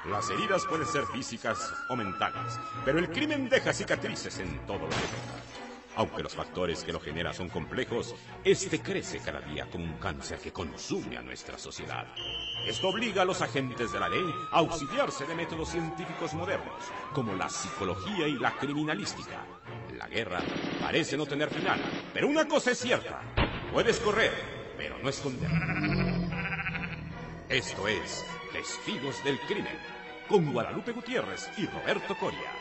Las heridas pueden ser físicas o mentales, pero el crimen deja cicatrices en todo lo que toca. Aunque los factores que lo generan son complejos, este crece cada día como un cáncer que consume a nuestra sociedad. Esto obliga a los agentes de la ley a auxiliarse de métodos científicos modernos, como la psicología y la criminalística. La guerra parece no tener final, pero una cosa es cierta: puedes correr, pero no esconder. Esto es Testigos del Crimen, con Guadalupe Gutiérrez y Roberto Coria.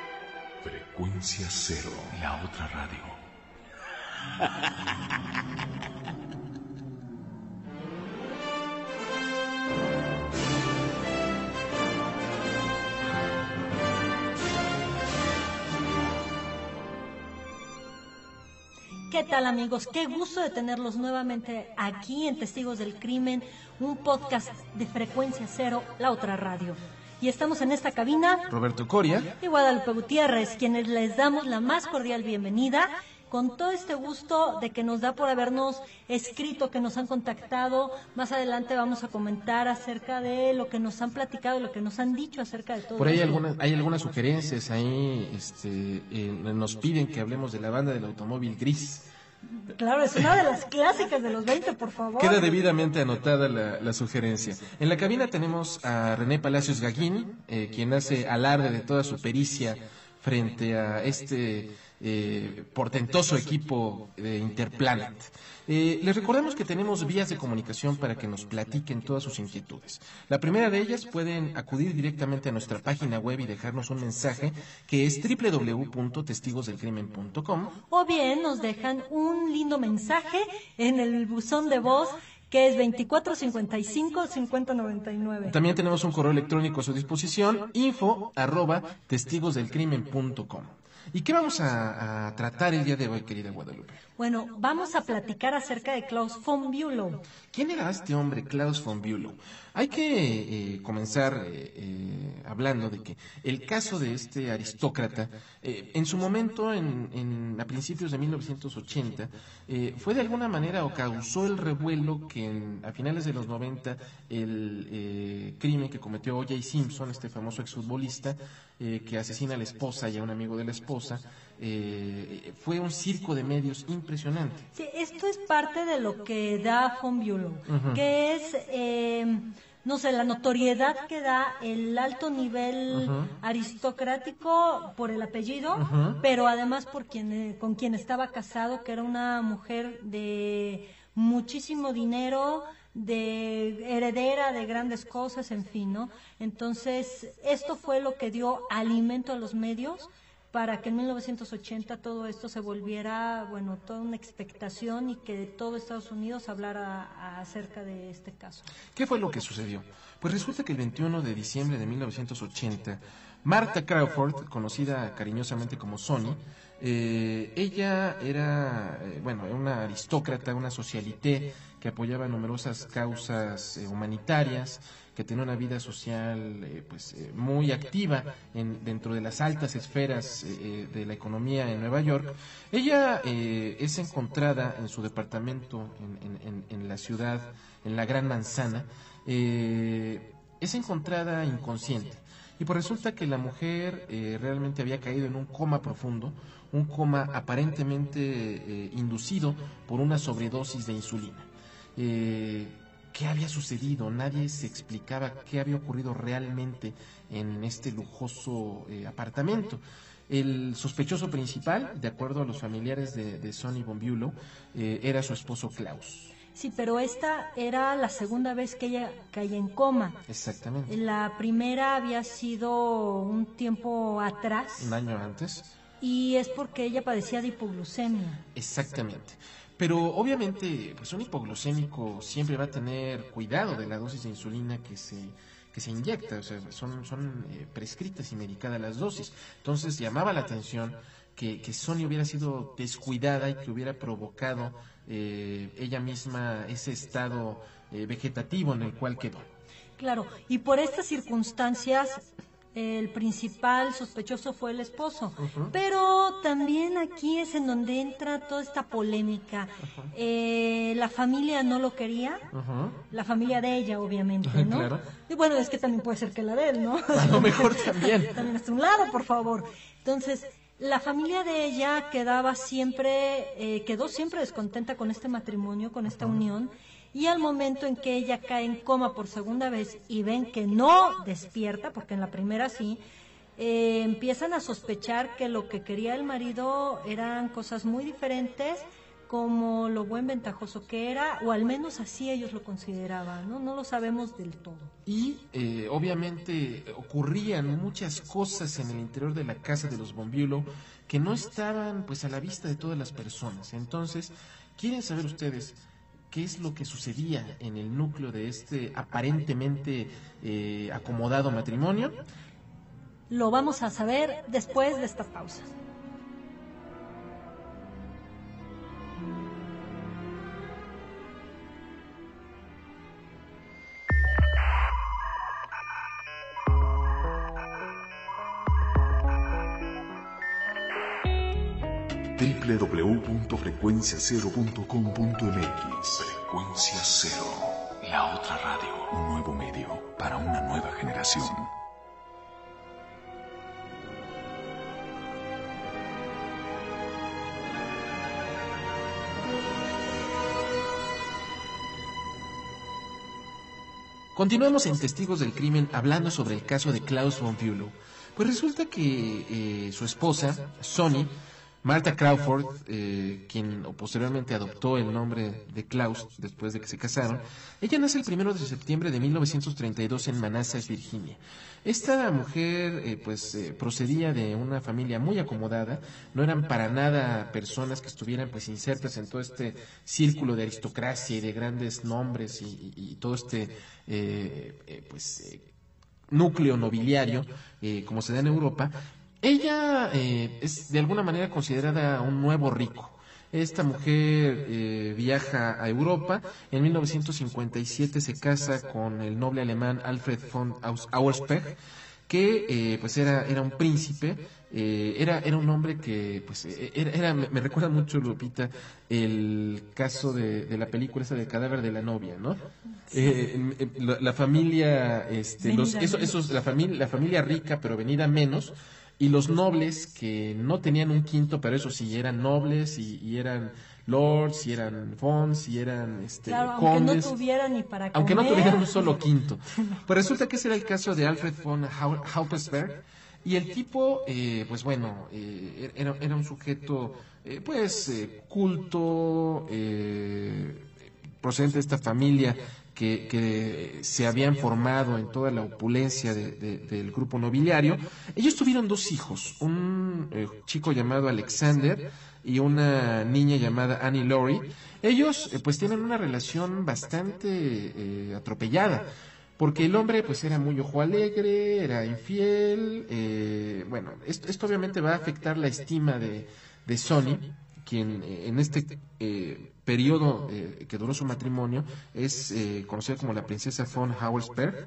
Frecuencia Cero, la otra radio. ¿Qué tal, amigos? Qué gusto de tenerlos nuevamente aquí en Testigos del Crimen, un podcast de Frecuencia Cero, la otra radio. Y estamos en esta cabina, Roberto Coria y Guadalupe Gutiérrez, quienes les damos la más cordial bienvenida, con todo este gusto de que nos da por habernos escrito, que nos han contactado. Más adelante vamos a comentar acerca de lo que nos han platicado, lo que nos han dicho acerca de todo. Por ahí esto. hay algunas sugerencias, ahí nos piden que hablemos de la banda del automóvil gris. Claro, es una de las clásicas de los 20, por favor. Queda debidamente anotada la sugerencia. En la cabina tenemos a René Palacios Gaguín, quien hace alarde de toda su pericia frente a este portentoso equipo de Interplanet. Les recordamos que tenemos vías de comunicación para que nos platiquen todas sus inquietudes. La primera de ellas, pueden acudir directamente a nuestra página web y dejarnos un mensaje, que es www.testigosdelcrimen.com, o bien nos dejan un lindo mensaje en el buzón de voz, que es 2455-5099. También tenemos un correo electrónico a su disposición, info@testigosdelcrimen.com. ¿Y qué vamos a tratar el día de hoy, querida Guadalupe? Bueno, vamos a platicar acerca de Klaus von Bülow. ¿Quién era este hombre, Klaus von Bülow? Hay que comenzar hablando de que el caso de este aristócrata, en su momento, a principios de 1980, fue de alguna manera o causó el revuelo que a finales de los 90, el crimen que cometió O.J. Simpson, este famoso exfutbolista, que asesina a la esposa y a un amigo de la esposa, fue un circo de medios impresionante. Sí, esto es parte de lo que da von Bülow, que es, no sé, la notoriedad que da el alto nivel aristocrático por el apellido, pero además por con quien estaba casado, que era una mujer de muchísimo dinero, de heredera de grandes cosas, en fin, ¿no? Entonces, esto fue lo que dio alimento a los medios para que en 1980 todo esto se volviera, bueno, toda una expectación y que todo Estados Unidos hablara acerca de este caso. ¿Qué fue lo que sucedió? Pues resulta que el 21 de diciembre de 1980, Martha Crawford, conocida cariñosamente como Sonny, ella era, una aristócrata, una socialité que apoyaba numerosas causas humanitarias, que tenía una vida social muy activa dentro de las altas esferas de la economía en Nueva York. Ella es encontrada en su departamento en la ciudad, en la Gran Manzana, es encontrada inconsciente. Y pues resulta que la mujer realmente había caído en un coma profundo, un coma aparentemente inducido por una sobredosis de insulina. ¿Qué había sucedido? Nadie se explicaba qué había ocurrido realmente en este lujoso apartamento. El sospechoso principal, de acuerdo a los familiares de Sonny von Bülow, era su esposo Klaus. Sí, pero esta era la segunda vez que ella caía en coma. Exactamente. La primera había sido un tiempo atrás. Un año antes. Y es porque ella padecía de hipoglucemia. Exactamente. Pero obviamente, pues un hipoglucémico siempre va a tener cuidado de la dosis de insulina que se inyecta, o sea, son prescritas y medicadas las dosis. Entonces llamaba la atención que Sonny hubiera sido descuidada y que hubiera provocado ella misma ese estado vegetativo en el cual quedó. Claro, y por estas circunstancias el principal sospechoso fue el esposo. Pero también aquí es en donde entra toda esta polémica. La familia no lo quería, la familia de ella, obviamente, ¿no? Claro. Y bueno, es que también puede ser que la de él, ¿no? A lo mejor también. También hasta un lado, por favor. Entonces, la familia de ella quedó siempre descontenta con este matrimonio, con esta unión. Y al momento en que ella cae en coma por segunda vez y ven que no despierta, porque en la primera sí, empiezan a sospechar que lo que quería el marido eran cosas muy diferentes, como lo buen ventajoso que era, o al menos así ellos lo consideraban, ¿no? No lo sabemos del todo. Y obviamente ocurrían muchas cosas en el interior de la casa de los von Bülow que no estaban pues a la vista de todas las personas. Entonces, ¿quieren saber ustedes qué es lo que sucedía en el núcleo de este aparentemente acomodado matrimonio? Lo vamos a saber después de esta pausa. www.frecuenciacero.com.mx. Frecuencia Cero, la otra radio, un nuevo medio para una nueva generación. Continuamos en Testigos del Crimen hablando sobre el caso de Klaus von Bülow. Pues resulta que su esposa, Sonny, Martha Crawford, quien posteriormente adoptó el nombre de Klaus después de que se casaron, ella nace el 1 de septiembre de 1932 en Manassas, Virginia. Esta mujer procedía de una familia muy acomodada, no eran para nada personas que estuvieran pues insertas en todo este círculo de aristocracia y de grandes nombres y todo este núcleo nobiliario como se da en Europa. Ella es de alguna manera considerada un nuevo rico. Esta mujer viaja a Europa. En 1957 se casa con el noble alemán Alfred von Auersperg, que era un príncipe. Era un hombre que me recuerda mucho, Lupita, el caso de la película esa del cadáver de la novia, ¿no? La familia la familia rica pero venida menos, y los nobles que no tenían un quinto, pero eso sí, eran nobles y eran lords, y eran fonds, y eran claro, condes. Aunque no tuvieran ni para comer. Aunque no tuvieran un solo quinto. Pues resulta que ese era el caso de Alfred von Auersperg, y el tipo, era un sujeto, culto, procedente de esta familia que se habían formado en toda la opulencia del grupo nobiliario. Ellos tuvieron dos hijos, un chico llamado Alexander y una niña llamada Annie Laurie. Ellos tienen una relación bastante atropellada, porque el hombre era muy ojo alegre, era infiel. Esto obviamente va a afectar la estima de Sonny, quien en este periodo que duró su matrimonio es conocida como la princesa von Auersperg,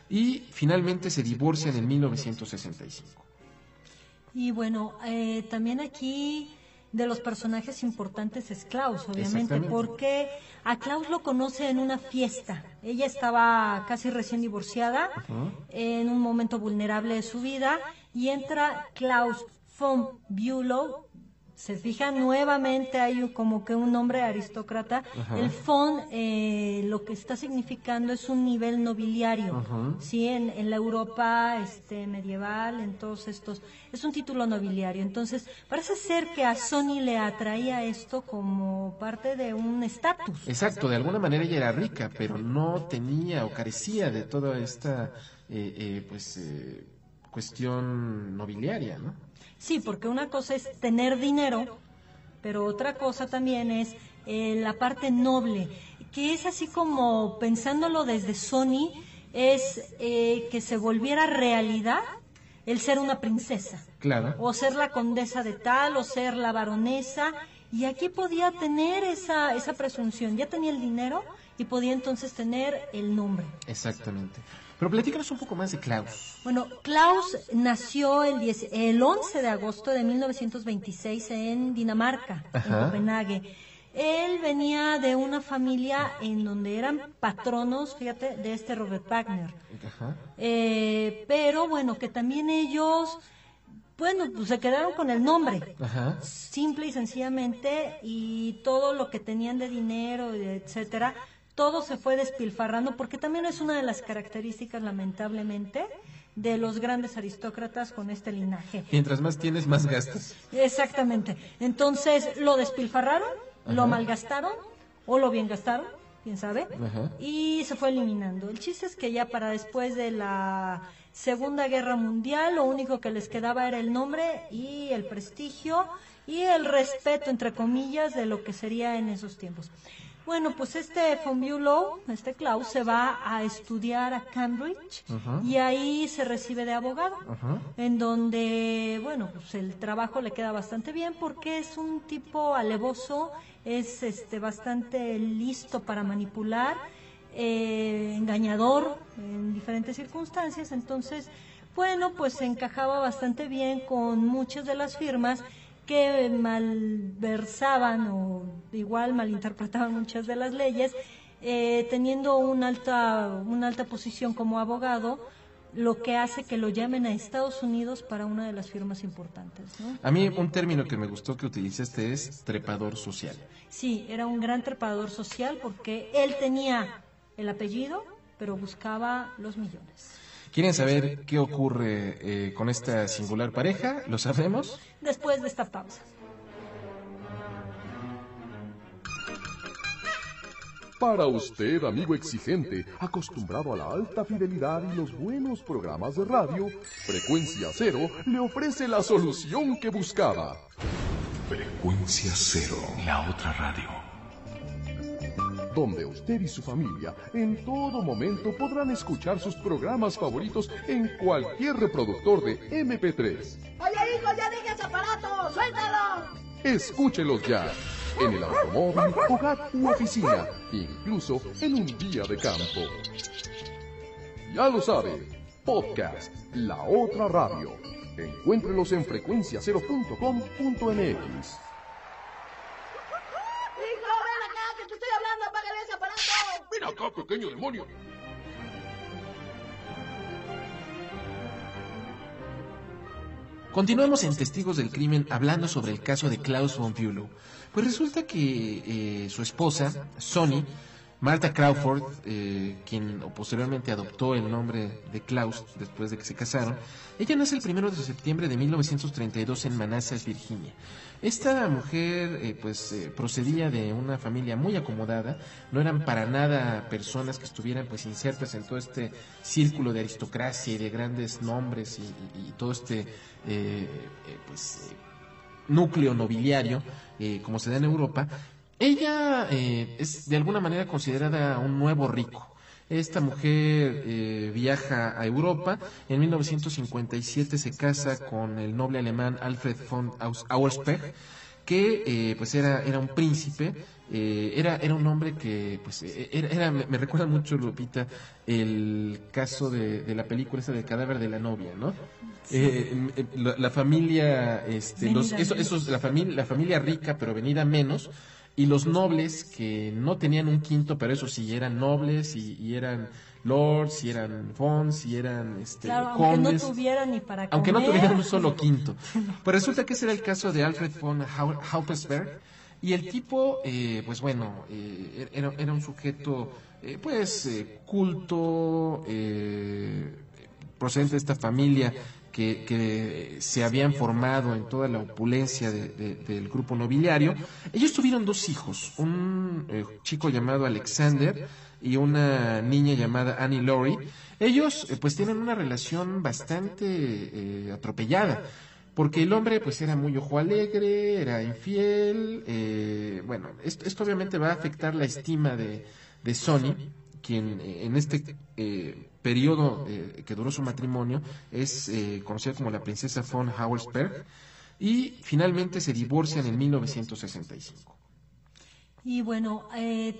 y finalmente se divorcian en 1965. Y bueno, también aquí de los personajes importantes es Klaus, obviamente, porque a Klaus lo conoce en una fiesta. Ella estaba casi recién divorciada, en un momento vulnerable de su vida, y entra Klaus von Bülow. Se fija nuevamente, hay como que un nombre aristócrata. El von, lo que está significando es un nivel nobiliario, ¿sí? En la Europa medieval, en todos estos, es un título nobiliario. Entonces, parece ser que a Sonny le atraía esto como parte de un estatus. Exacto, de alguna manera ella era rica, pero no tenía o carecía de toda esta, cuestión nobiliaria, ¿no? Sí, porque una cosa es tener dinero, pero otra cosa también es la parte noble, que es así como, pensándolo desde Sonny, es que se volviera realidad el ser una princesa. Claro. O ser la condesa de tal, o ser la baronesa, y aquí podía tener esa presunción. Ya tenía el dinero y podía entonces tener el nombre. Exactamente. Pero platícanos un poco más de Klaus. Bueno, Klaus nació el 11 de agosto de 1926 en Dinamarca, en Copenhague. Él venía de una familia en donde eran patronos, fíjate, de este Robert Wagner. Ajá. Pero bueno, que también ellos, bueno, pues se quedaron con el nombre, Ajá. simple y sencillamente, y todo lo que tenían de dinero, etcétera, todo se fue despilfarrando, porque también es una de las características, lamentablemente, de los grandes aristócratas con este linaje. Mientras más tienes, más gastas. Exactamente. Entonces, lo despilfarraron, lo malgastaron, o lo bien gastaron, quién sabe, y se fue eliminando. El chiste es que ya para después de la Segunda Guerra Mundial, lo único que les quedaba era el nombre y el prestigio y el respeto, entre comillas, de lo que sería en esos tiempos. Bueno, pues este von Bülow, este Klaus, se va a estudiar a Cambridge y ahí se recibe de abogado, en donde, bueno, pues el trabajo le queda bastante bien porque es un tipo alevoso, es bastante listo para manipular, engañador en diferentes circunstancias, entonces, bueno, pues se encajaba bastante bien con muchas de las firmas que malversaban o igual malinterpretaban muchas de las leyes, teniendo una alta posición como abogado, lo que hace que lo llamen a Estados Unidos para una de las firmas importantes, ¿no? A mí un término que me gustó que utilizaste es trepador social. Sí, era un gran trepador social porque él tenía el apellido, pero buscaba los millones. ¿Quieren saber qué ocurre con esta singular pareja? ¿Lo sabremos? Después de esta pausa. Para usted, amigo exigente, acostumbrado a la alta fidelidad y los buenos programas de radio, Frecuencia Cero le ofrece la solución que buscaba. Frecuencia Cero, la otra radio. Donde usted y su familia en todo momento podrán escuchar sus programas favoritos en cualquier reproductor de MP3. Oye, hijo, ya deja ese aparato, suéltalo. Escúchelos ya, en el automóvil, hogar u oficina, incluso en un día de campo. Ya lo sabe, podcast La Otra Radio. Encuéntrelos en frecuenciacero.com.mx. ¡Ven acá, pequeño demonio! Continuamos en Testigos del Crimen hablando sobre el caso de Klaus von Bülow. Pues resulta que su esposa, Sonny, Martha Crawford, quien posteriormente adoptó el nombre de Klaus después de que se casaron, ella nace el 1 de septiembre de 1932 en Manassas, Virginia. Esta mujer procedía de una familia muy acomodada, no eran para nada personas que estuvieran pues insertas en todo este círculo de aristocracia y de grandes nombres y todo este núcleo nobiliario como se da en Europa. Ella es de alguna manera considerada un nuevo rico. Esta mujer viaja a Europa. En 1957 se casa con el noble alemán Alfred von Auersperg, que pues era un príncipe. Era un hombre que pues me recuerda mucho, Lupita, el caso de la película esa del cadáver de la novia, ¿no? La familia la familia rica pero venida menos, y los nobles que no tenían un quinto, pero eso sí, eran nobles y eran lords, y eran fonds, y eran claro, condes. Aunque no tuvieran ni para comer. Aunque no tuvieran un solo quinto. Pues resulta que ese era el caso de Alfred von Auersperg, y el tipo, era un sujeto, culto, procedente de esta familia que se habían formado en toda la opulencia del grupo nobiliario. Ellos tuvieron dos hijos, un chico llamado Alexander y una niña llamada Annie Laurie. Ellos pues tienen una relación bastante atropellada, porque el hombre pues era muy ojo alegre, era infiel. Esto obviamente va a afectar la estima de Sonny, quien en este periodo que duró su matrimonio es conocida como la princesa von Auersperg, y finalmente se divorcian en 1965. Y bueno,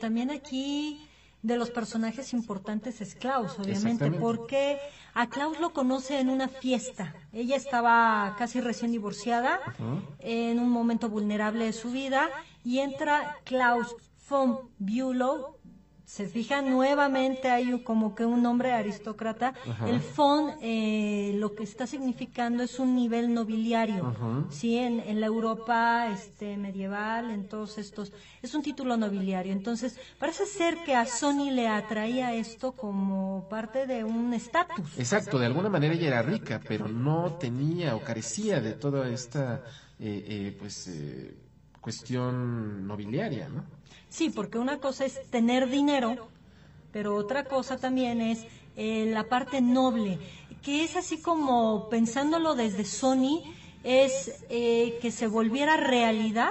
también aquí de los personajes importantes es Klaus, obviamente, porque a Klaus lo conoce en una fiesta. Ella estaba casi recién divorciada, en un momento vulnerable de su vida, y entra Klaus von Bülow. Se fija nuevamente, hay como que un nombre aristócrata. El von, lo que está significando es un nivel nobiliario, ¿sí? En la Europa medieval, en todos estos, es un título nobiliario. Entonces, parece ser que a Sony le atraía esto como parte de un estatus. Exacto, de alguna manera ella era rica, pero no tenía o carecía de toda esta, cuestión nobiliaria, ¿no? Sí, porque una cosa es tener dinero, pero otra cosa también es la parte noble, que es así como, pensándolo desde Sony, es que se volviera realidad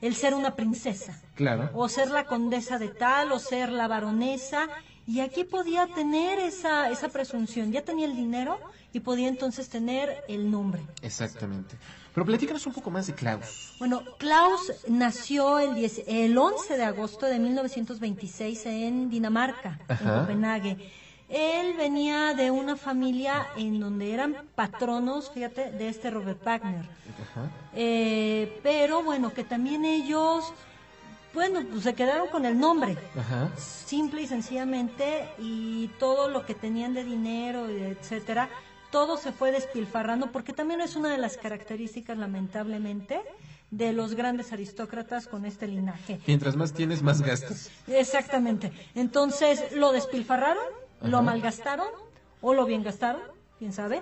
el ser una princesa. Claro. O ser la condesa de tal, o ser la baronesa, y aquí podía tener esa presunción, ya tenía el dinero y podía entonces tener el nombre. Exactamente. Pero platícanos un poco más de Klaus. Bueno, Klaus nació el 11 de agosto de 1926 en Dinamarca, en Copenhague. Él venía de una familia en donde eran patronos, fíjate, de Robert Wagner. Pero bueno, que también ellos, bueno, pues se quedaron con el nombre, simple y sencillamente, y todo lo que tenían de dinero, etcétera, todo se fue despilfarrando, porque también es una de las características, lamentablemente, de los grandes aristócratas con este linaje. Mientras más tienes, más gastas. Exactamente. Entonces, lo despilfarraron, lo malgastaron, o lo bien gastaron, quién sabe,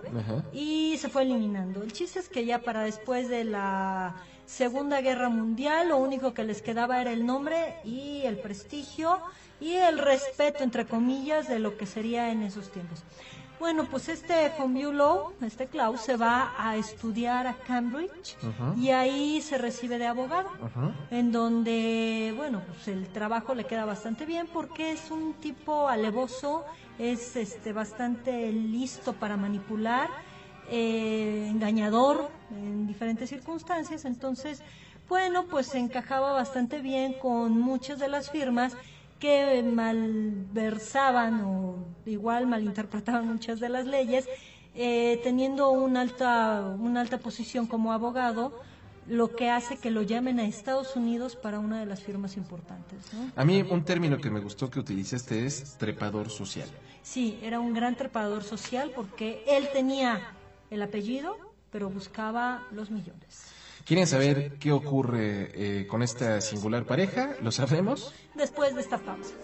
y se fue eliminando. El chiste es que ya para después de la Segunda Guerra Mundial, lo único que les quedaba era el nombre y el prestigio y el respeto, entre comillas, de lo que sería en esos tiempos. Bueno, pues von Bülow, Klaus, se va a estudiar a Cambridge y ahí se recibe de abogado, en donde, bueno, pues el trabajo le queda bastante bien porque es un tipo alevoso, es bastante listo para manipular, engañador en diferentes circunstancias. Entonces, bueno, pues se encajaba bastante bien con muchas de las firmas que malversaban o igual malinterpretaban muchas de las leyes, teniendo una alta posición como abogado, lo que hace que lo llamen a Estados Unidos para una de las firmas importantes, ¿no? A mí un término que me gustó que utilizaste es trepador social. Sí, era un gran trepador social porque él tenía el apellido, pero buscaba los millones. ¿Quieren saber qué ocurre con esta singular pareja? ¿Lo sabremos? Después de esta pausa.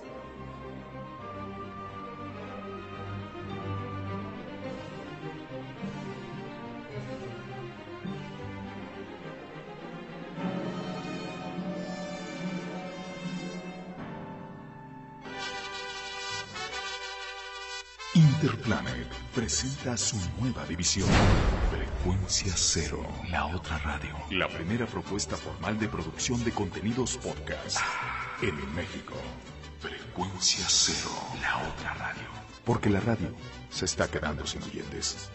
Interplanet presenta su nueva división, Frecuencia Cero, la otra radio. La primera propuesta formal de producción de contenidos podcast en México. Frecuencia Cero, la otra radio. Porque la radio se está quedando sin oyentes.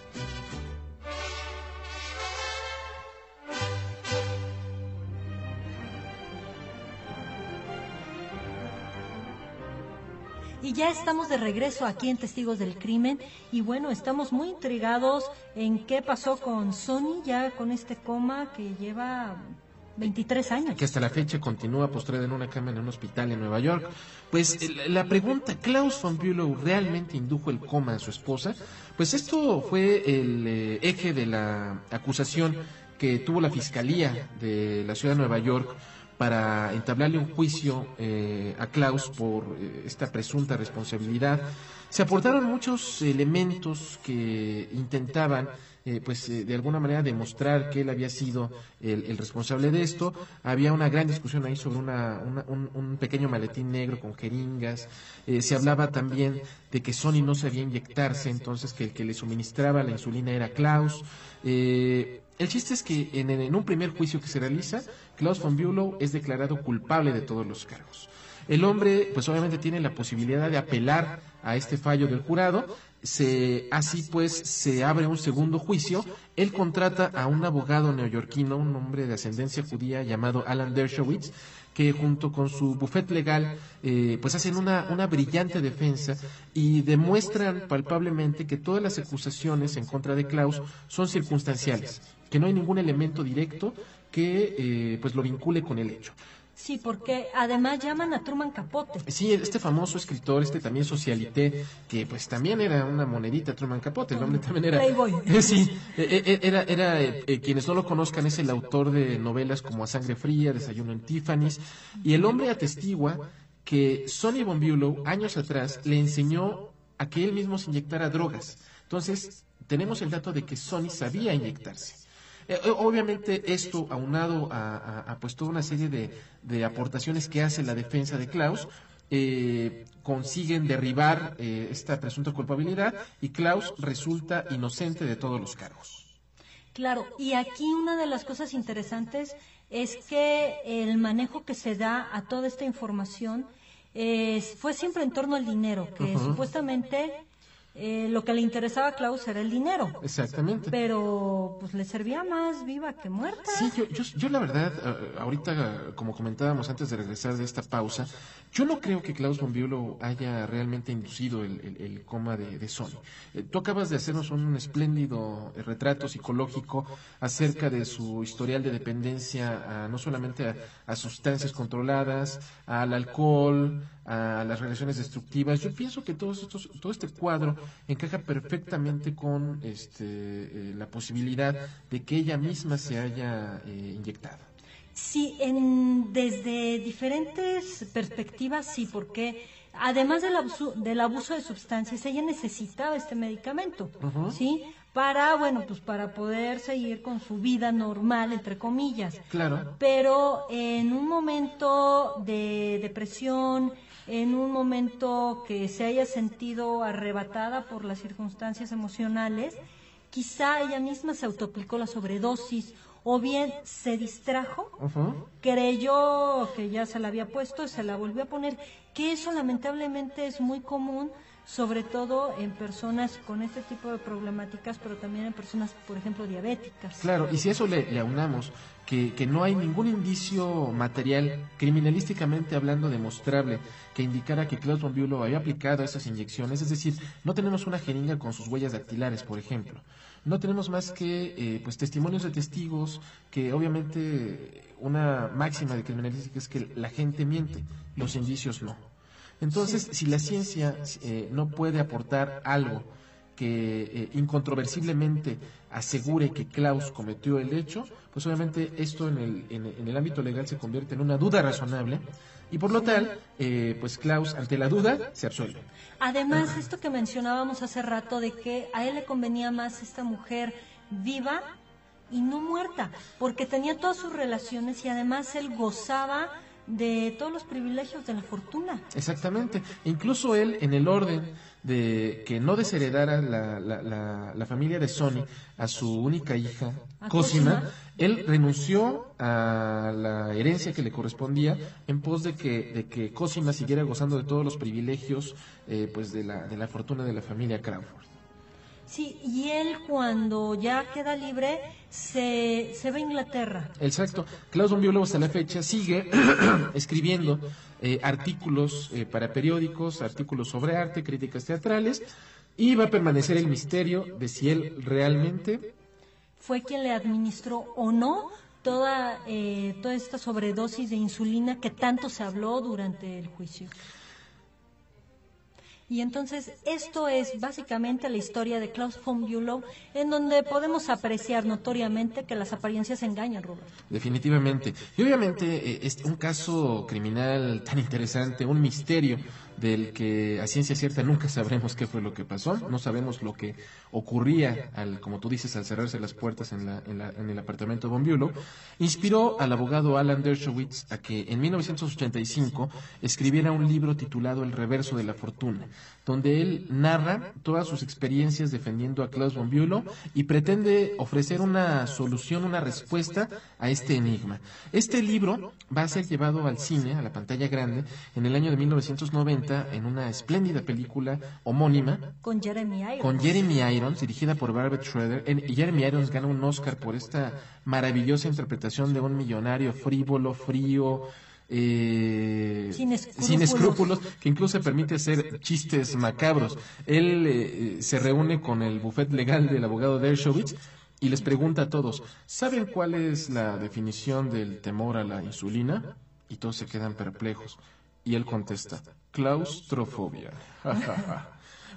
Y ya estamos de regreso aquí en Testigos del Crimen y bueno, estamos muy intrigados en qué pasó con Sony ya con este coma que lleva 23 años. Que hasta la fecha continúa postrada en una cama en un hospital en Nueva York. Pues la pregunta, ¿Klaus von Bülow realmente indujo el coma a su esposa? Pues esto fue el eje de la acusación que tuvo la Fiscalía de la ciudad de Nueva York para entablarle un juicio a Klaus por esta presunta responsabilidad. Se aportaron muchos elementos que intentaban de alguna manera demostrar que él había sido el responsable de esto. Había una gran discusión ahí sobre un pequeño maletín negro con jeringas. Se hablaba también de que Sony no sabía inyectarse, entonces que el que le suministraba la insulina era Klaus. El chiste es que en un primer juicio que se realiza, Klaus von Bülow es declarado culpable de todos los cargos. El hombre, pues obviamente tiene la posibilidad de apelar a este fallo del jurado, Así pues se abre un segundo juicio. Él contrata a un abogado neoyorquino, un hombre de ascendencia judía llamado Alan Dershowitz, que junto con su bufete legal pues hacen una brillante defensa y demuestran palpablemente que todas las acusaciones en contra de Klaus son circunstanciales, que no hay ningún elemento directo que pues lo vincule con el hecho. Sí, porque además llaman a Truman Capote. Sí, este famoso escritor, también socialité, que pues también era una monedita, Truman Capote, el hombre también era... Playboy. Sí, quienes no lo conozcan, es el autor de novelas como A Sangre Fría, Desayuno en Tiffany's, y el hombre atestigua que Sonny Von Bülow, años atrás, le enseñó a que él mismo se inyectara drogas. Entonces, tenemos el dato de que Sonny sabía inyectarse. Obviamente esto aunado a pues toda una serie de aportaciones que hace la defensa de Klaus, consiguen derribar esta presunta culpabilidad y Klaus resulta inocente de todos los cargos. Claro, y aquí una de las cosas interesantes es que el manejo que se da a toda esta información fue siempre en torno al dinero, que supuestamente... lo que le interesaba a Klaus era el dinero. Exactamente. Pero pues le servía más viva que muerta. Sí, yo la verdad, ahorita como comentábamos antes de regresar de esta pausa, yo no creo que Klaus Von Bülow haya realmente inducido el coma de Sonny. Tú acabas de hacernos un espléndido retrato psicológico acerca de su historial de dependencia, no solamente a sustancias controladas, al alcohol, a las relaciones destructivas. Yo pienso que todo este cuadro encaja perfectamente con la posibilidad de que ella misma se haya inyectado. Sí, desde diferentes perspectivas, sí, porque además del abuso de sustancias, ella necesitaba este medicamento, ¿sí? Para poder seguir con su vida normal, entre comillas. Claro. Pero en un momento de depresión, en un momento que se haya sentido arrebatada por las circunstancias emocionales, quizá ella misma se autoaplicó la sobredosis, o bien se distrajo, creyó que ya se la había puesto, se la volvió a poner, que eso lamentablemente es muy común, sobre todo en personas con este tipo de problemáticas, pero también en personas, por ejemplo, diabéticas. Claro, y si eso le aunamos que no hay ningún indicio material, criminalísticamente hablando, demostrable, que indicara que Klaus Von Bülow había aplicado esas inyecciones, es decir, no tenemos una jeringa con sus huellas dactilares, por ejemplo. No tenemos más que testimonios de testigos, que obviamente una máxima de criminalística es que la gente miente, los indicios no. Entonces, si la ciencia no puede aportar algo que incontrovertiblemente asegure que Klaus cometió el hecho, pues obviamente esto en el ámbito legal se convierte en una duda razonable y por lo tal, pues Klaus, ante la duda, se absuelve. Además, esto que mencionábamos hace rato de que a él le convenía más esta mujer viva y no muerta, porque tenía todas sus relaciones y además él gozaba de todos los privilegios de la fortuna. Exactamente. Incluso él, en el orden de que no desheredara la familia de Sonny a su única hija, Cosima, él renunció a la herencia que le correspondía en pos de que Cosima siguiera gozando de todos los privilegios pues de la fortuna de la familia Crawford. Sí, y él cuando ya queda libre se va a Inglaterra. Exacto. Klaus Von Bülow hasta la fecha sigue escribiendo artículos para periódicos, artículos sobre arte, críticas teatrales, y va a permanecer el misterio de si él realmente fue quien le administró o no toda esta sobredosis de insulina que tanto se habló durante el juicio. Y entonces esto es básicamente la historia de Klaus Von Bülow, en donde podemos apreciar notoriamente que las apariencias engañan, Robert. Definitivamente. Y obviamente es un caso criminal tan interesante, un misterio del que a ciencia cierta nunca sabremos qué fue lo que pasó, no sabemos lo que ocurría como tú dices, al cerrarse las puertas en el apartamento de Von Bülow. Inspiró al abogado Alan Dershowitz a que en 1985 escribiera un libro titulado El reverso de la fortuna, donde él narra todas sus experiencias defendiendo a Klaus Von Bülow y pretende ofrecer una solución, una respuesta a este enigma. Este libro va a ser llevado al cine, a la pantalla grande, en el año de 1990, cuenta en una espléndida película homónima con Jeremy Irons, dirigida por Barbara Schroeder. Jeremy Irons gana un Oscar por esta maravillosa interpretación de un millonario frívolo, frío, sin escrúpulos, que incluso permite hacer chistes macabros. Él se reúne con el bufete legal del abogado Dershowitz y les pregunta a todos, ¿saben cuál es la definición del temor a la insulina? Y todos se quedan perplejos. Y él contesta, claustrofobia.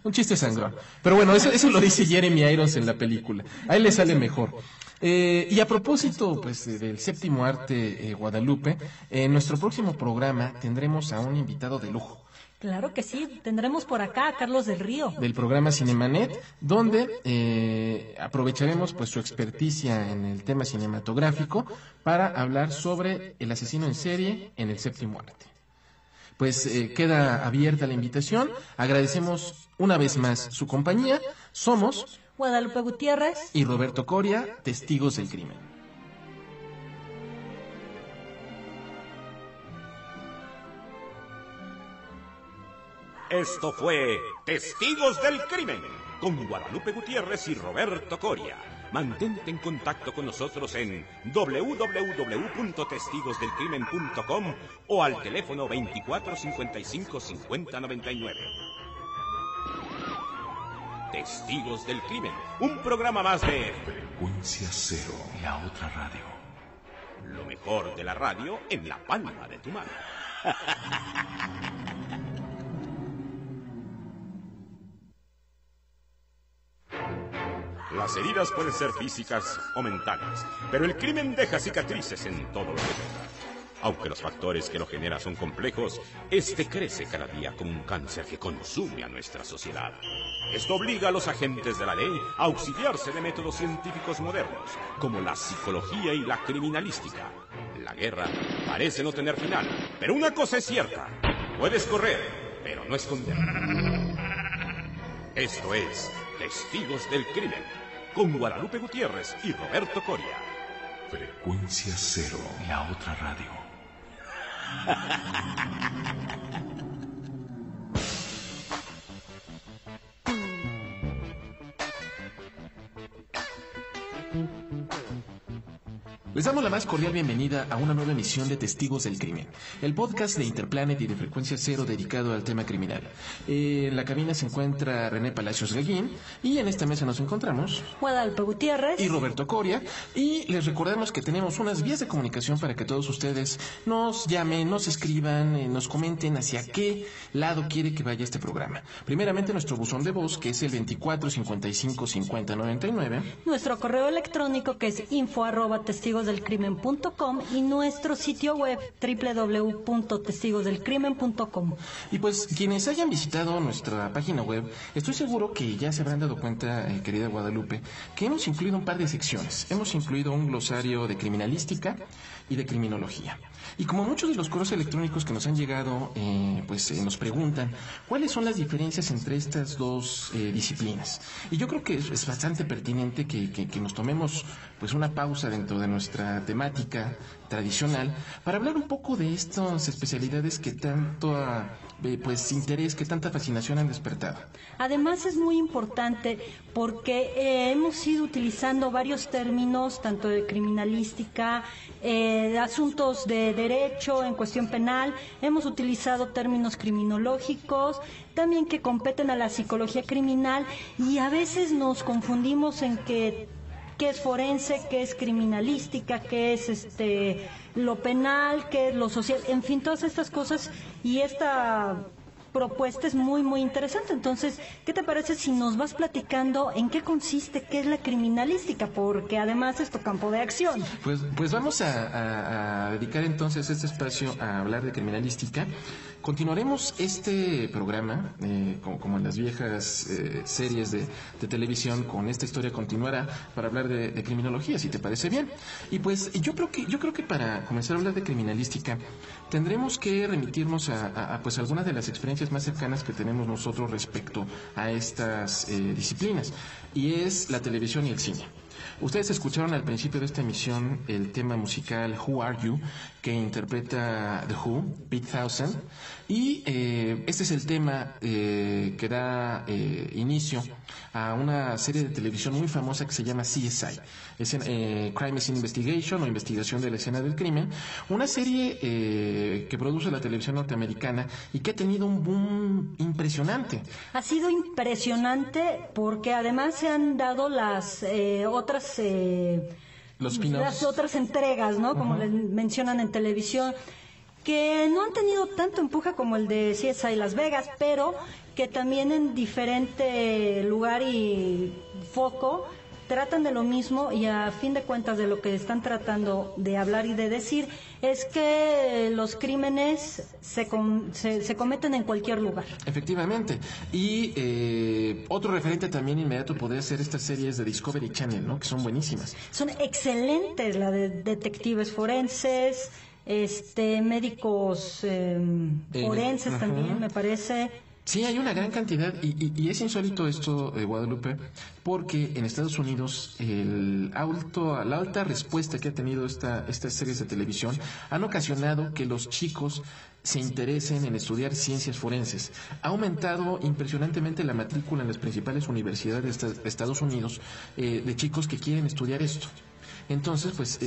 Un chiste sangrón. Pero bueno, eso lo dice Jeremy Irons en la película. A él le sale mejor. Y a propósito pues del séptimo arte Guadalupe, en nuestro próximo programa tendremos a un invitado de lujo. Claro que sí, tendremos por acá a Carlos del Río. Del programa Cinemanet, donde aprovecharemos pues su experticia en el tema cinematográfico para hablar sobre el asesino en serie en el séptimo arte. Pues queda abierta la invitación, agradecemos una vez más su compañía, somos Guadalupe Gutiérrez y Roberto Coria, testigos del crimen. Esto fue Testigos del Crimen, con Guadalupe Gutiérrez y Roberto Coria. Mantente en contacto con nosotros en www.testigosdelcrimen.com o al teléfono 2455-5099. Testigos del Crimen, un programa más de Frecuencia Cero, la otra radio. Lo mejor de la radio en la palma de tu mano. Las heridas pueden ser físicas o mentales, pero el crimen deja cicatrices en todo lo que toca. Aunque los factores que lo generan son complejos, este crece cada día como un cáncer que consume a nuestra sociedad. Esto obliga a los agentes de la ley a auxiliarse de métodos científicos modernos, como la psicología y la criminalística. La guerra parece no tener final, pero una cosa es cierta: puedes correr, pero no esconder. Esto es Testigos del Crimen, con Guadalupe Gutiérrez y Roberto Coria. Frecuencia Cero, la otra radio. Les damos la más cordial bienvenida a una nueva emisión de Testigos del Crimen, el podcast de Interplanet y de Frecuencia Cero dedicado al tema criminal. En la cabina se encuentra René Palacios Gallín y en esta mesa nos encontramos Guadalupe Gutiérrez y Roberto Coria, y les recordamos que tenemos unas vías de comunicación para que todos ustedes nos llamen, nos escriban, nos comenten hacia qué lado quiere que vaya este programa. Primeramente nuestro buzón de voz, que es el 24555099, nuestro correo electrónico, que es info@testigosdelcrimen.com, y nuestro sitio web www.testigosdelcrimen.com. Y pues quienes hayan visitado nuestra página web, estoy seguro que ya se habrán dado cuenta, querida Guadalupe, que hemos incluido un par de secciones. Hemos incluido un glosario de criminalística y de criminología. Y como muchos de los correos electrónicos que nos han llegado, nos preguntan cuáles son las diferencias entre estas dos disciplinas. Y yo creo que es bastante pertinente que nos tomemos pues una pausa dentro de nuestra temática tradicional para hablar un poco de estas especialidades que tanto interés, que tanta fascinación han despertado. Además es muy importante porque hemos ido utilizando varios términos, tanto de criminalística, asuntos de derecho en cuestión penal, hemos utilizado términos criminológicos, también que competen a la psicología criminal, y a veces nos confundimos en qué es forense, qué es criminalística, qué es lo penal, qué es lo social, en fin, todas estas cosas, y esta propuesta es muy, muy interesante. Entonces, ¿qué te parece si nos vas platicando en qué consiste, qué es la criminalística? Porque además es tu campo de acción. Pues vamos a dedicar entonces este espacio a hablar de criminalística. Continuaremos este programa, como en las viejas series de televisión, con esta historia continuará para hablar de criminología, si te parece bien. Y pues yo creo que para comenzar a hablar de criminalística tendremos que remitirnos a pues algunas de las experiencias más cercanas que tenemos nosotros respecto a estas disciplinas, y es la televisión y el cine. Ustedes escucharon al principio de esta emisión el tema musical Who Are You, que interpreta The Who, Pete Townshend, y este es el tema que da inicio a una serie de televisión muy famosa que se llama CSI, Crime Scene Investigation, o Investigación de la Escena del Crimen, una serie que produce la televisión norteamericana y que ha tenido un boom impresionante. Ha sido impresionante porque además se han dado las otras las otras entregas, ¿no? Como les mencionan en televisión, que no han tenido tanto empuje como el de CSI Las Vegas, pero que también en diferente lugar y foco tratan de lo mismo, y a fin de cuentas de lo que están tratando de hablar y de decir es que los crímenes se cometen en cualquier lugar. Efectivamente. Y otro referente también inmediato podría ser estas series de Discovery Channel, ¿no? Que son buenísimas. Son excelentes, la de detectives forenses, médicos forenses también, me parece. Sí, hay una gran cantidad, y es insólito esto, Guadalupe, porque en Estados Unidos la alta respuesta que ha tenido estas series de televisión han ocasionado que los chicos se interesen en estudiar ciencias forenses. Ha aumentado impresionantemente la matrícula en las principales universidades de Estados Unidos de chicos que quieren estudiar esto. Entonces, pues,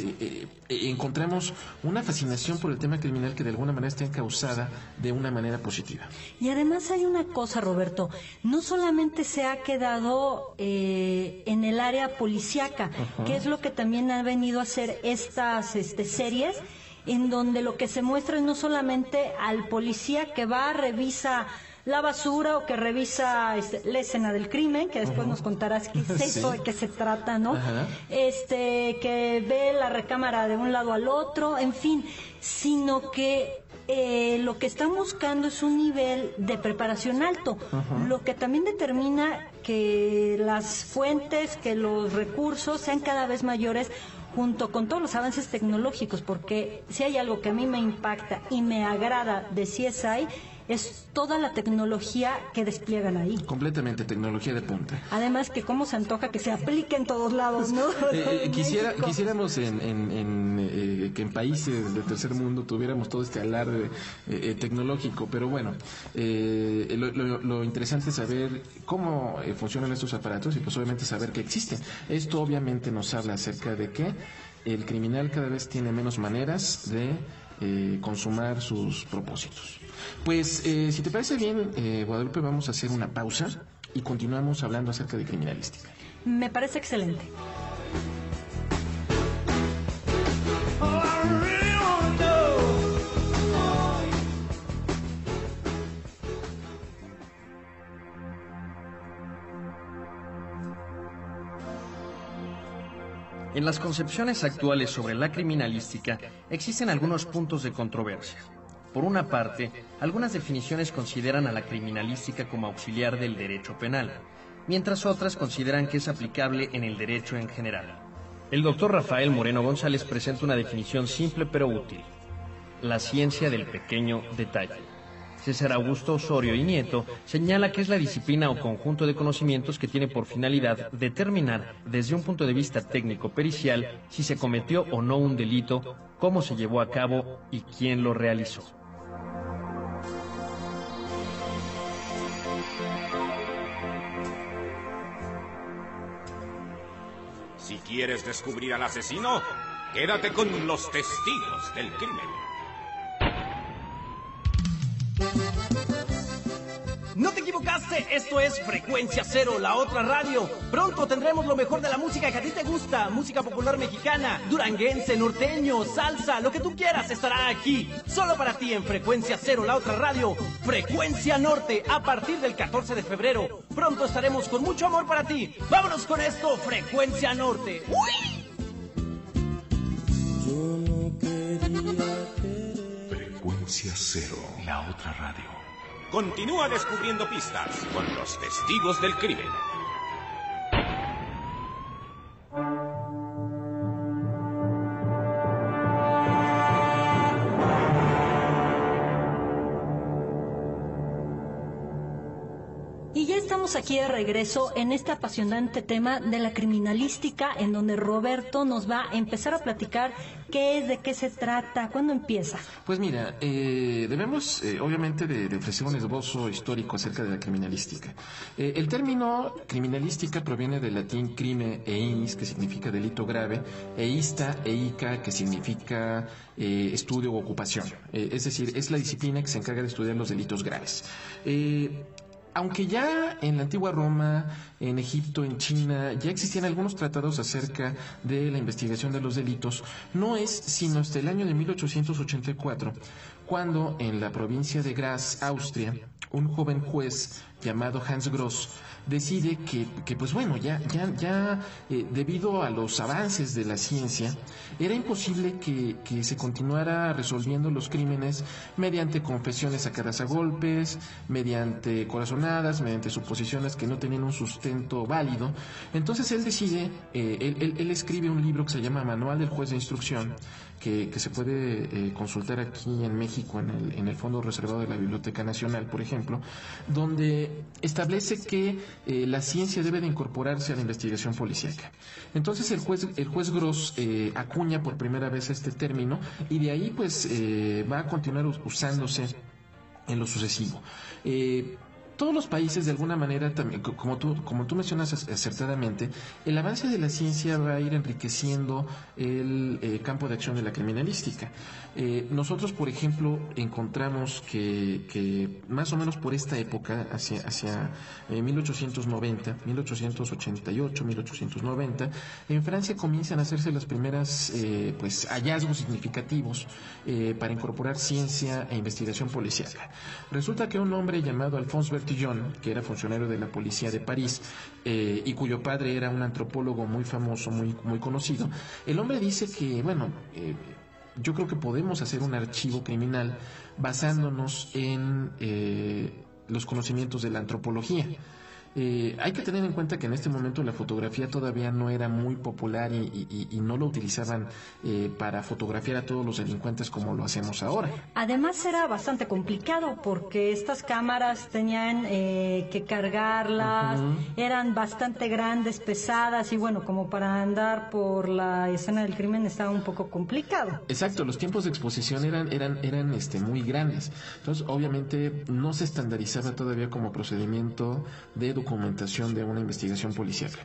encontramos una fascinación por el tema criminal que de alguna manera está encauzada de una manera positiva. Y además hay una cosa, Roberto, no solamente se ha quedado en el área policíaca, que es lo que también ha venido a hacer estas series, en donde lo que se muestra es no solamente al policía que va, revisa la basura o que revisa la escena del crimen, que después nos contarás qué es eso, de qué se trata, ¿no? Que ve la recámara de un lado al otro, en fin, sino que lo que están buscando es un nivel de preparación alto, lo que también determina que las fuentes, que los recursos sean cada vez mayores, junto con todos los avances tecnológicos, porque si hay algo que a mí me impacta y me agrada de CSI, es toda la tecnología que despliegan ahí. Completamente tecnología de punta. Además que cómo se antoja que se aplique en todos lados, ¿no? Quisiéramos que en países del tercer mundo tuviéramos todo este alarde tecnológico, pero bueno, lo interesante es saber cómo funcionan estos aparatos y pues obviamente saber que existen. Esto obviamente nos habla acerca de que el criminal cada vez tiene menos maneras de consumar sus propósitos. Pues, si te parece bien, Guadalupe, vamos a hacer una pausa y continuamos hablando acerca de criminalística. Me parece excelente. En las concepciones actuales sobre la criminalística existen algunos puntos de controversia. Por una parte, algunas definiciones consideran a la criminalística como auxiliar del derecho penal, mientras otras consideran que es aplicable en el derecho en general. El doctor Rafael Moreno González presenta una definición simple pero útil: la ciencia del pequeño detalle. César Augusto Osorio y Nieto señala que es la disciplina o conjunto de conocimientos que tiene por finalidad determinar desde un punto de vista técnico-pericial si se cometió o no un delito, cómo se llevó a cabo y quién lo realizó. Si quieres descubrir al asesino, quédate con los testigos del crimen. No te equivocaste, esto es Frecuencia Cero, la otra radio. Pronto tendremos lo mejor de la música que a ti te gusta, música popular mexicana, duranguense, norteño, salsa, lo que tú quieras estará aquí. Solo para ti en Frecuencia Cero, la otra radio, Frecuencia Norte, a partir del 14 de febrero. Pronto estaremos con mucho amor para ti. Vámonos con esto, Frecuencia Norte. ¡Uy! Frecuencia Cero, la otra radio. Continúa descubriendo pistas con los testigos del crimen. estamos aquí de regreso en este apasionante tema de la criminalística, en donde Roberto nos va a empezar a platicar qué es, de qué se trata, cuándo empieza. Pues mira, debemos obviamente de ofrecer un esbozo histórico acerca de la criminalística. El término criminalística proviene del latín crime e inis, que significa delito grave, e ista e ica, que significa estudio o ocupación. Es decir, es la disciplina que se encarga de estudiar los delitos graves. Aunque ya en la antigua Roma, en Egipto, en China, ya existían algunos tratados acerca de la investigación de los delitos, no es sino hasta el año de 1884, cuando en la provincia de Graz, Austria, un joven juez llamado Hans Gross decide que pues bueno, ya debido a los avances de la ciencia, era imposible que se continuara resolviendo los crímenes mediante confesiones sacadas a golpes, mediante corazonadas, mediante suposiciones que no tenían un sustento válido. Entonces él decide, él escribe un libro que se llama Manual del Juez de Instrucción, que se puede consultar aquí en México en el fondo reservado de la Biblioteca Nacional, por ejemplo, donde establece que la ciencia debe de incorporarse a la investigación policíaca. Entonces el juez Gross acuña por primera vez este término y de ahí pues va a continuar usándose en lo sucesivo. Todos los países, de alguna manera, también, como tú mencionas acertadamente, el avance de la ciencia va a ir enriqueciendo el campo de acción de la criminalística. Nosotros, por ejemplo, encontramos que más o menos por esta época, hacia 1890, 1888, 1890, en Francia comienzan a hacerse las primeras pues hallazgos significativos para incorporar ciencia e investigación policíaca. Resulta que un hombre llamado Alphonse Bertillon, que era funcionario de la policía de París y cuyo padre era un antropólogo muy famoso, muy conocido, el hombre dice que, bueno, yo creo que podemos hacer un archivo criminal basándonos en los conocimientos de la antropología. Hay que tener en cuenta que en este momento la fotografía todavía no era muy popular y no lo utilizaban para fotografiar a todos los delincuentes como lo hacemos ahora. Además era bastante complicado porque estas cámaras tenían que cargarlas, eran bastante grandes, pesadas y bueno, como para andar por la escena del crimen estaba un poco complicado. Exacto, los tiempos de exposición eran muy grandes. Entonces, obviamente no se estandarizaba todavía como procedimiento de documentación de una investigación policíaca.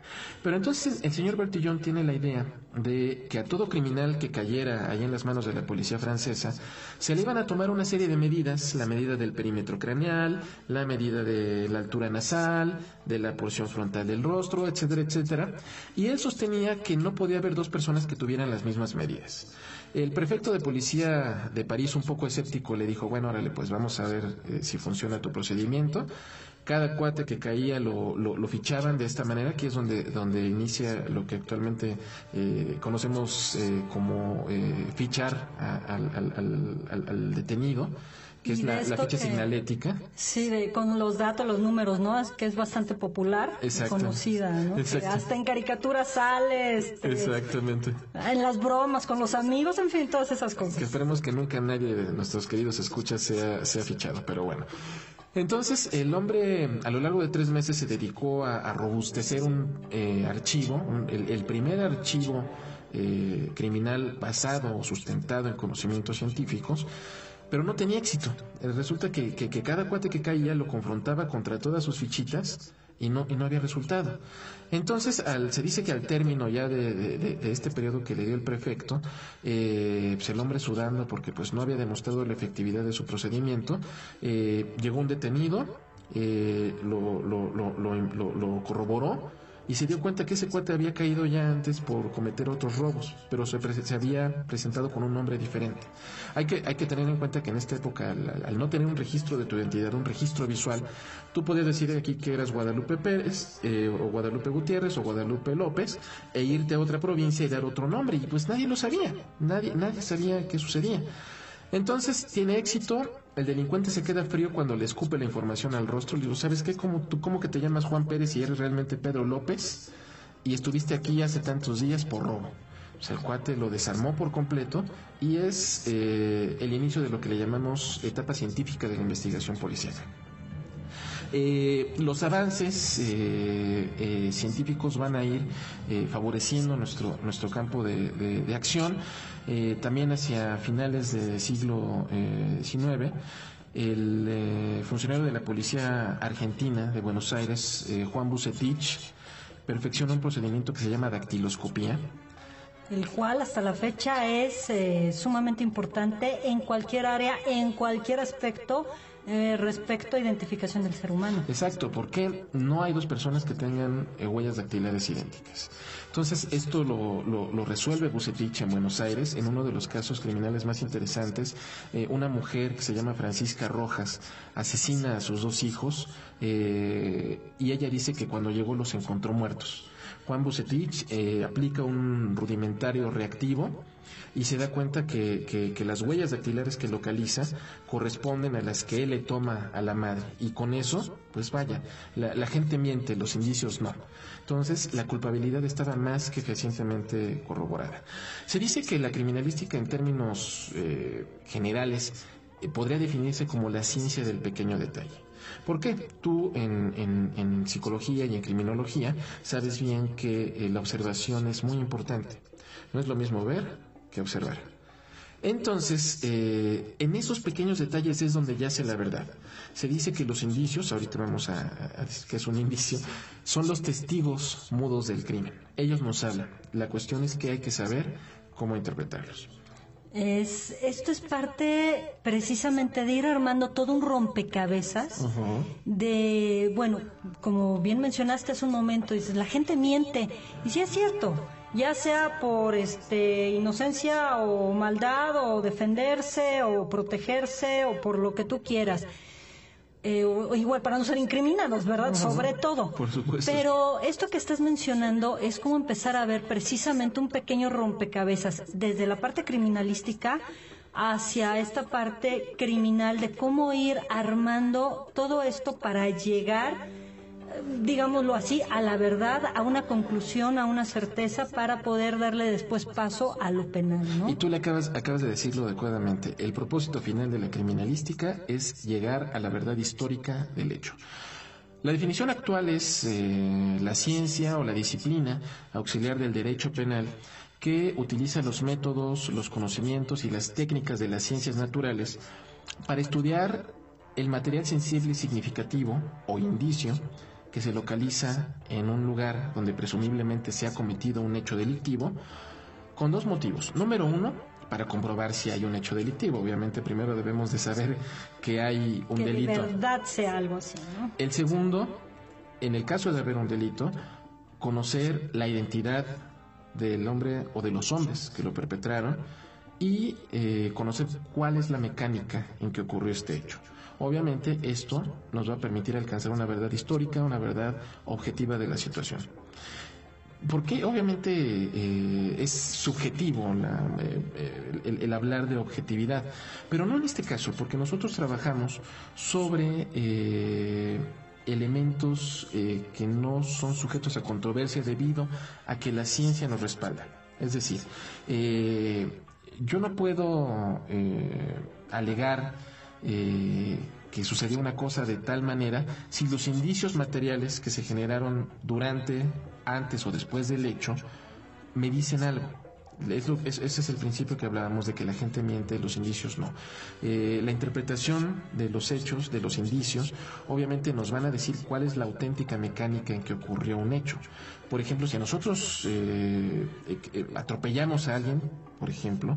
Pero entonces el señor Bertillon tiene la idea de que a todo criminal que cayera ahí en las manos de la policía francesa se le iban a tomar una serie de medidas, la medida del perímetro craneal, la medida de la altura nasal, de la porción frontal del rostro, etcétera, etcétera, y él sostenía que no podía haber dos personas que tuvieran las mismas medidas. El prefecto de policía de París, un poco escéptico, le dijo, bueno, órale, pues vamos a ver si funciona tu procedimiento. Cada cuate que caía lo fichaban de esta manera, que es donde inicia lo que actualmente conocemos como fichar al detenido, que es la ficha signalética. Sí, con los datos, los números, ¿no? Es que es bastante popular, conocida, ¿no? Hasta en caricaturas sale. Exactamente. En las bromas con los amigos, en fin, todas esas cosas. Que esperemos que nunca nadie de nuestros queridos escuchas sea fichado, pero bueno. Entonces, el hombre a lo largo de 3 meses se dedicó a robustecer un archivo, el primer archivo criminal basado o sustentado en conocimientos científicos, pero no tenía éxito. Resulta que cada cuate que caía lo confrontaba contra todas sus fichitas y no había resultado. Entonces, se dice que al término ya de este periodo que le dio el prefecto, pues el hombre sudando porque pues no había demostrado la efectividad de su procedimiento, llegó un detenido, lo corroboró y se dio cuenta que ese cuate había caído ya antes por cometer otros robos, pero se había presentado con un nombre diferente. Hay que tener en cuenta que en esta época, al no tener un registro de tu identidad, un registro visual, tú podías decir aquí que eras Guadalupe Pérez, o Guadalupe Gutiérrez, o Guadalupe López, e irte a otra provincia y dar otro nombre, y pues nadie lo sabía, nadie sabía qué sucedía. Entonces tiene éxito, el delincuente se queda frío cuando le escupe la información al rostro. Le digo, ¿sabes qué? ¿Cómo que te llamas Juan Pérez y eres realmente Pedro López? Y estuviste aquí hace tantos días por robo. O sea, el cuate lo desarmó por completo y es el inicio de lo que le llamamos etapa científica de la investigación policial. Los avances científicos van a ir favoreciendo nuestro campo de acción. También hacia finales del siglo XIX, el funcionario de la policía argentina de Buenos Aires, Juan Bucetich, perfeccionó un procedimiento que se llama dactiloscopía, el cual hasta la fecha es sumamente importante en cualquier área, en cualquier aspecto respecto a identificación del ser humano. Exacto, porque no hay dos personas que tengan huellas dactilares idénticas. Entonces, esto lo resuelve Bucetich en Buenos Aires en uno de los casos criminales más interesantes. Una mujer que se llama Francisca Rojas asesina a sus 2 hijos y ella dice que cuando llegó los encontró muertos. Juan Bucetich aplica un rudimentario reactivo y se da cuenta que las huellas dactilares que localiza corresponden a las que él le toma a la madre, y con eso, pues vaya, la gente miente, los indicios no. Entonces, la culpabilidad estaba más que fehacientemente corroborada. Se dice que la criminalística, en términos generales, podría definirse como la ciencia del pequeño detalle. ¿Por qué? Tú en psicología y en criminología sabes bien que la observación es muy importante. No es lo mismo ver que observar. Entonces, en esos pequeños detalles es donde yace la verdad. Se dice que los indicios, ahorita vamos a decir que es un indicio, son los testigos mudos del crimen. Ellos nos hablan. La cuestión es que hay que saber cómo interpretarlos. Esto es parte precisamente de ir armando todo un rompecabezas de, bueno, como bien mencionaste hace un momento, dices, la gente miente, y sí es cierto, ya sea por inocencia o maldad o defenderse o protegerse o por lo que tú quieras. O igual para no ser incriminados, ¿verdad? Sobre todo. Por supuesto. Pero esto que estás mencionando es como empezar a ver precisamente un pequeño rompecabezas desde la parte criminalística hacia esta parte criminal de cómo ir armando todo esto para llegar, digámoslo así, a la verdad, a una conclusión, a una certeza, para poder darle después paso a lo penal, ¿no? Y tú le acabas de decirlo adecuadamente. El propósito final de la criminalística es llegar a la verdad histórica del hecho. La definición actual es la ciencia o la disciplina auxiliar del derecho penal que utiliza los métodos, los conocimientos y las técnicas de las ciencias naturales para estudiar el material sensible y significativo o indicio que se localiza en un lugar donde presumiblemente se ha cometido un hecho delictivo, con 2 motivos. Número 1, para comprobar si hay un hecho delictivo. Obviamente primero debemos de saber que hay un delito. Que de verdad sea algo así, ¿no? El segundo, en el caso de haber un delito, conocer la identidad del hombre o de los hombres que lo perpetraron y conocer cuál es la mecánica en que ocurrió este hecho. Obviamente esto nos va a permitir alcanzar una verdad histórica, una verdad objetiva de la situación. Porque obviamente es subjetivo el hablar de objetividad, pero no en este caso, porque nosotros trabajamos sobre elementos que no son sujetos a controversia debido a que la ciencia nos respalda. Es decir, yo no puedo alegar que sucedió una cosa de tal manera si los indicios materiales que se generaron durante, antes o después del hecho me dicen algo. Ese es el principio que hablábamos de que la gente miente, los indicios no. La interpretación de los hechos, de los indicios, obviamente nos van a decir cuál es la auténtica mecánica en que ocurrió un hecho. Por ejemplo, si nosotros atropellamos a alguien, por ejemplo,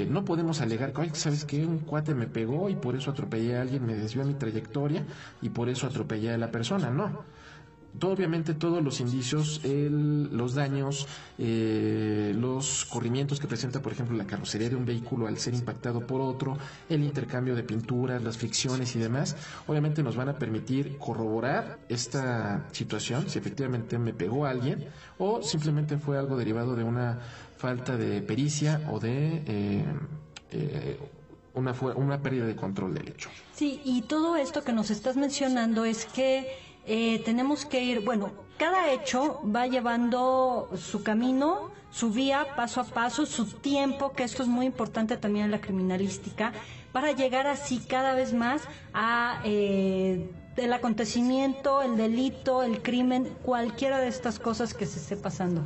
no podemos alegar que, ¿sabes qué? Un cuate me pegó y por eso atropellé a alguien, me desvió mi trayectoria y por eso atropellé a la persona. No. Obviamente todos los indicios, los daños, los corrimientos que presenta, por ejemplo, la carrocería de un vehículo al ser impactado por otro, el intercambio de pinturas, las fricciones y demás, obviamente nos van a permitir corroborar esta situación, si efectivamente me pegó a alguien o simplemente fue algo derivado de una falta de pericia o de una pérdida de control del hecho. Sí, y todo esto que nos estás mencionando es que tenemos que ir, bueno, cada hecho va llevando su camino, su vía, paso a paso, su tiempo, que esto es muy importante también en la criminalística, para llegar así cada vez más a el acontecimiento, el delito, el crimen, cualquiera de estas cosas que se esté pasando.